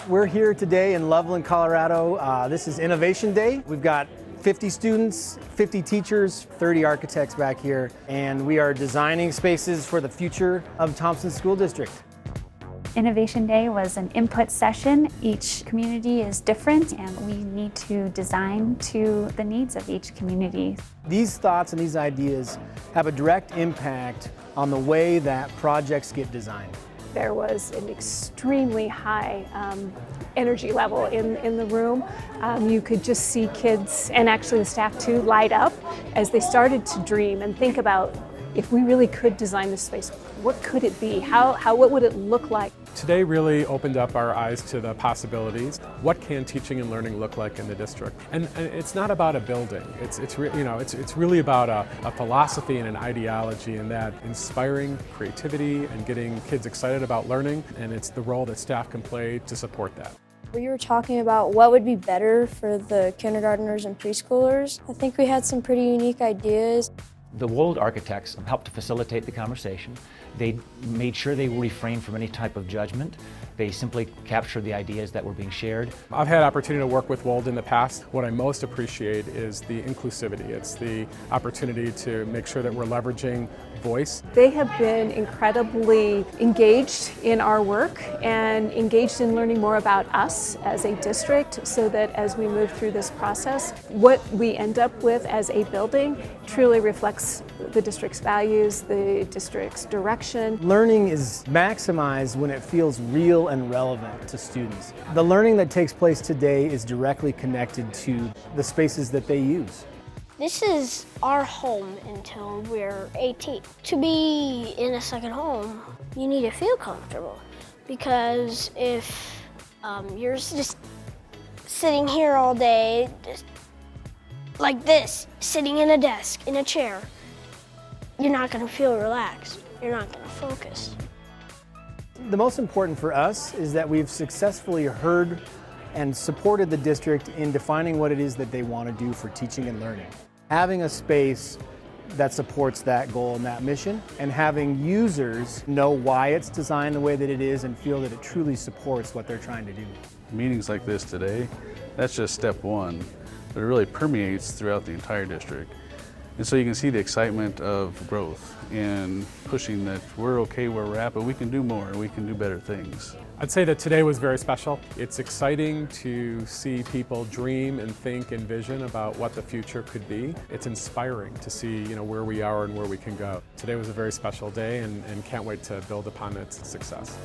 We're here today in Loveland, Colorado. This is Innovation Day. We've got 50 students, 50 teachers, 30 architects back here, and we are designing spaces for the future of Thompson School District. Innovation Day was an input session. Each community is different and we need to design to the needs of each community. These thoughts and these ideas have a direct impact on the way that projects get designed. There was an extremely high energy level in the room. You could just see kids, and actually the staff too, light up as they started to dream and think about, if we really could design this space, what could it be? What would it look like? Today really opened up our eyes to the possibilities. What can teaching and learning look like in the district? And it's not about a building. It's really about a philosophy and an ideology, and that inspiring creativity and getting kids excited about learning, and it's the role that staff can play to support that. We were talking about what would be better for the kindergartners and preschoolers. I think we had some pretty unique ideas. The Wold architects helped to facilitate the conversation. They made sure they refrained from any type of judgment. They simply captured the ideas that were being shared. I've had opportunity to work with Wold in the past. What I most appreciate is the inclusivity. It's the opportunity to make sure that we're leveraging voice. They have been incredibly engaged in our work and engaged in learning more about us as a district, so that as we move through this process, what we end up with as a building truly reflects the district's values, the district's direction. Learning is maximized when it feels real and relevant to students. The learning that takes place today is directly connected to the spaces that they use. This is our home until we're 18. To be in a second home, you need to feel comfortable, because if you're just sitting here all day, just like this, sitting in a desk, in a chair, you're not going to feel relaxed. You're not going to focus. The most important for us is that we've successfully heard and supported the district in defining what it is that they want to do for teaching and learning. Having a space that supports that goal and that mission, and having users know why it's designed the way that it is and feel that it truly supports what they're trying to do. Meetings like this today, that's just step one, but it really permeates throughout the entire district. And so you can see the excitement of growth and pushing that we're okay where we're at, but we can do more, we can do better things. I'd say that today was very special. It's exciting to see people dream and think and vision about what the future could be. It's inspiring to see where we are and where we can go. Today was a very special day, and can't wait to build upon its success.